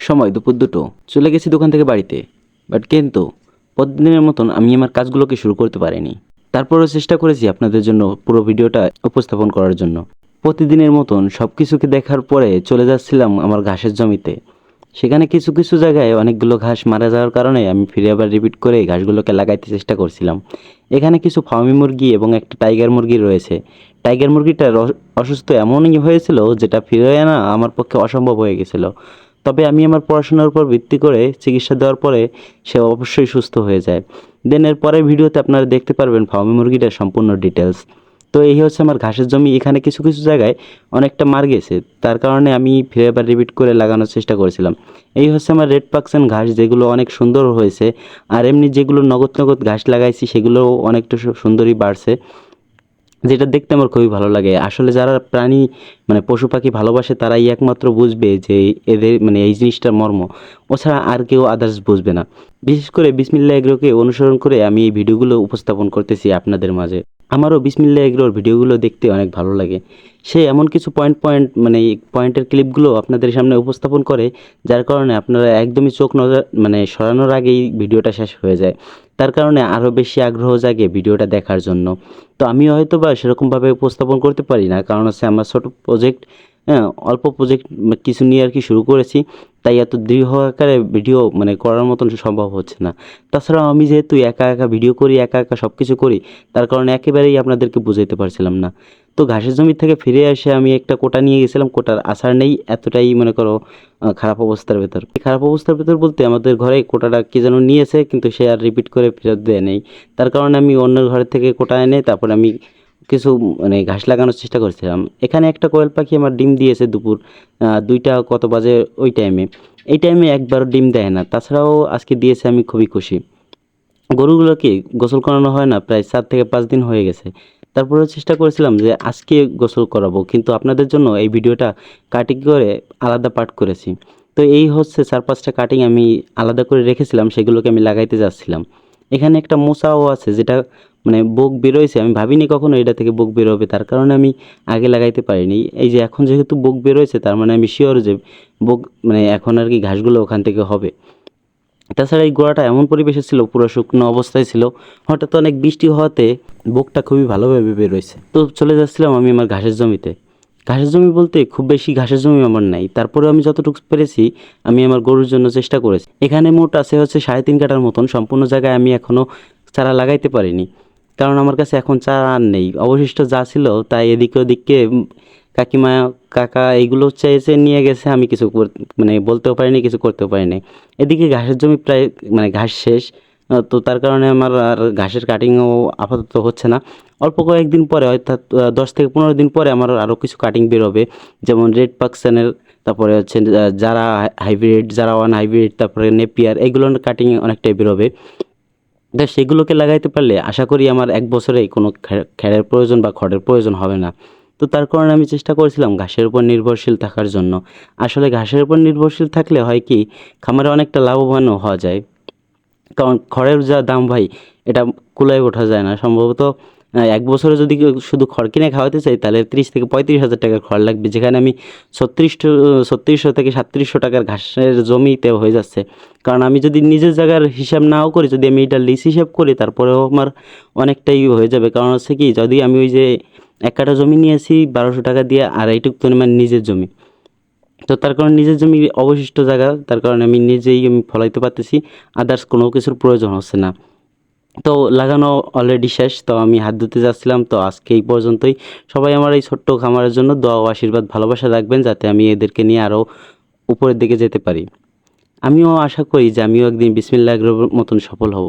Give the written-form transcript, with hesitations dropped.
সময় দুপুর 2টো। চলে গেছি দোকান থেকে বাড়িতে। কিন্তু প্রতিদিনের মতন আমি আমার কাজগুলোকে শুরু করতে পারিনি। তারপরেও চেষ্টা করেছি আপনাদের জন্য পুরো ভিডিওটা উপস্থাপন করার জন্য। প্রতিদিনের মতন সব কিছুকে দেখার পরে চলে যাচ্ছিলাম আমার ঘাসের জমিতে। সেখানে কিছু কিছু জায়গায় অনেকগুলো ঘাস মারা যাওয়ার কারণে আমি ফিরে আবার রিপিট করে ঘাসগুলোকে লাগাইতে চেষ্টা করছিলাম। এখানে কিছু ফার্মি মুরগি এবং একটা টাইগার মুরগি রয়েছে। টাইগার মুরগিটার অসুস্থ এমনই হয়েছিল যেটা ফিরে আনা আমার পক্ষে অসম্ভব হয়ে গেছিল। তবে আমি আমার পড়াশোনার উপর ভিত্তি করে চিকিৎসা দেওয়ার পরে সে অবশ্যই সুস্থ হয়ে যায়। দেন এর পরের ভিডিওতে আপনারা দেখতে পারবেন ফার্মি মুরগিটার সম্পূর্ণ ডিটেলস। তো এই হচ্ছে আমার ঘাসের জমি। এখানে কিছু কিছু জায়গায় অনেকটা মার গেছে, তার কারণে আমি ফিরে আবার রিপিট করে লাগানোর চেষ্টা করেছিলাম। এই হচ্ছে আমার রেড পাকসেন ঘাস, যেগুলো অনেক সুন্দর হয়েছে। আর এমনি যেগুলো নগদ নগদ ঘাস লাগাইছি সেগুলোও অনেকটা সুন্দরই বাড়ছে, যেটা দেখতে আমার খুবই ভালো লাগে। আসলে যারা প্রাণী পশু পাখি ভালোবাসে তারাই একমাত্র বুঝবে যে এদের এই জিনিসটার মর্ম। ওছাড়া আর কেউ আদার্স বুঝবে না। বিশেষ করে বিসমিল্লাহ এগ্রোকে অনুসরণ করে আমি এই ভিডিওগুলো উপস্থাপন করতেছি আপনাদের মাঝে। আমারও বিসমিল্লাহ এগ্রোর ভিডিওগুলো দেখতে অনেক ভালো লাগে। সে এমন কিছু পয়েন্টের ক্লিপগুলো আপনাদের সামনে উপস্থাপন করে, যার কারণে আপনারা একদমই চোখ নজর সরানোর আগেই ভিডিওটা শেষ হয়ে যায়। তার কারণে আরও বেশি আগ্রহ জাগে ভিডিওটা দেখার জন্য। তো আমি হয়তো বা সেরকমভাবে উপস্থাপন করতে পারি না, কারণ হচ্ছে আমার ছোটো প্রজেক্ট, অল্প প্রজেক্ট কিছু নিয়ে আর কি শুরু করেছি। তাই এত দৃঢ় আকারে ভিডিও করার মতন সম্ভব হচ্ছে না। তাছাড়াও আমি যেহেতু একা একা ভিডিও করি, একা একা সব কিছু করি, তার কারণে একেবারেই আপনাদেরকে বুঝাইতে পারছিলাম না। তো ঘাসের জমি থেকে ফিরে এসে আমি একটা কোটা নিয়ে গেছিলাম। কোটার আসার নেই, এতটাই খারাপ অবস্থার ভেতর। খারাপ অবস্থার ভেতর বলতে আমাদের ঘরে কোটাটা কে যেন নিয়েছে, কিন্তু সে আর রিপিট করে ফেরত দেয় নেই। তার কারণে আমি অন্যের ঘরের থেকে কোটা এনে তারপর আমি কিছু ঘাস লাগানোর চেষ্টা করছিলাম। এখানে একটা কোয়েল পাখি আমার ডিম দিয়েছে দুপুর 2টা কত বাজে ওই টাইমে। এই টাইমে একবারও ডিম দেয় না। তাছাড়াও আজকে দিয়েছে, আমি খুবই খুশি। গরুগুলোকে গোসল করানো হয় না প্রায় 4 থেকে 5 দিন হয়ে গেছে। তারপরেও চেষ্টা করেছিলাম যে আজকে গোসল করাবো, কিন্তু আপনাদের জন্য এই ভিডিওটা কাটিং করে আলাদা পার্ট করেছি। তো এই হচ্ছে 4-5টা কাটিং আমি আলাদা করে রেখেছিলাম, সেগুলোকে আমি লাগাইতে যাচ্ছিলাম। এখানে একটা মোচাও আছে, যেটা বোক বেরোয়ছে। আমি ভাবিনি কখনো এটা থেকে বোক বেরোবে, তার কারণে আমি আগে লাগাইতে পারিনি। এই যে এখন যেহেতু বোক বেরোয়ছে, তার আমি শিওর যে বোক এখন আর কি ঘাসগুলো ওখান থেকে হবে। তাছাড়া এই গোড়াটা এমন পরিবেশে ছিল, পুরো শুকনো অবস্থায় ছিল। হঠাৎ অনেক বৃষ্টি হওয়াতে বোকটা খুবই ভালোভাবে বেরোয়ছে। তো চলে যাচ্ছিলাম আমি আমার ঘাসের জমিতে। ঘাসের জমি বলতে খুব বেশি ঘাসের জমি আমার নাই, তারপরে আমি যতটুকু পেরেছি আমি আমার গরুর জন্য চেষ্টা করেছি। এখানে মোট আছে হচ্ছে 3.5 কাঠার মতন। সম্পূর্ণ জায়গায় আমি এখনও চারা লাগাইতে পারিনি, কারণ আমার কাছে এখন চারা আর নেই। অবশিষ্ট যা ছিল তাই এদিকে ওদিকে কাকিমা, কাকা এইগুলো চাইছে নিয়ে গেছে। আমি কিছু বলতেও পারিনি, কিছু করতেও পারিনি। এদিকে ঘাসের জমি প্রায় ঘাস শেষ। তো তার কারণে আমার আর ঘাসের কাটিংও আপাতত হচ্ছে না। অল্প কয়েকদিন পরে, অর্থাৎ 10 থেকে 15 দিন পরে আমার আরও কিছু কাটিং বেরোবে, যেমন রেড পাকসেনের, তারপরে হচ্ছে যারা হাইব্রিড, যারা ওয়ান হাইব্রিড, তারপরে নেপিয়ার, এগুলোর কাটিং অনেকটাই বেরোবে। সেগুলোকে লাগাইতে পারলে আশা করি আমার 1 বছরেই কোনো খ্যারের প্রয়োজন বা খড়ের প্রয়োজন হবে না। তো তার কারণে আমি চেষ্টা করেছিলাম ঘাসের উপর নির্ভরশীল থাকার জন্য। আসলে ঘাসের উপর নির্ভরশীল থাকলে হয় কি, খামারে অনেকটা লাভবানও হওয়া যায়। কারণ খড়ের যা দাম ভাই, এটা কুলায় ওঠা যায় না সম্ভবত। 1 বছরে যদি শুধু খড় কিনে খাওয়াতে চাই, তাহলে 30 থেকে 35 হাজার টাকার খড় লাগবে, যেখানে আমি 3600 থেকে 3700 টাকার ঘাসের জমিতে হয়ে যাচ্ছে। কারণ আমি যদি নিজের জায়গার হিসাব নাও করি, যদি আমি এটা লিজ হিসাব করি, তারপরেও আমার অনেকটাই হয়ে যাবে। কারণ হচ্ছে কি, যদি আমি ওই যে 1 কাঠা জমি নিয়েছি 1200 টাকা দিয়ে, আর এইটুক তো নিজের জমি। তো তার কারণে নিজের জমি অবশিষ্ট জায়গা, তার কারণে আমি নিজেই ফলাইতে পারতেছি। আদার্স কোনো কিছুর প্রয়োজন হচ্ছে না। তো লাগানো অলরেডি শেষ। তো আমি হাত ধুতে যাচ্ছিলাম। তো আজকে এই পর্যন্তই। সবাই আমার এই ছোট্ট খামারের জন্য দোয়া ও আশীর্বাদ, ভালোবাসা রাখবেন, যাতে আমি এদেরকে নিয়ে আরও উপরের দিকে যেতে পারি। আমিও আশা করি যে আমিও একদিন বিসমিল্লাহ এগ্রোর মতন সফল হব।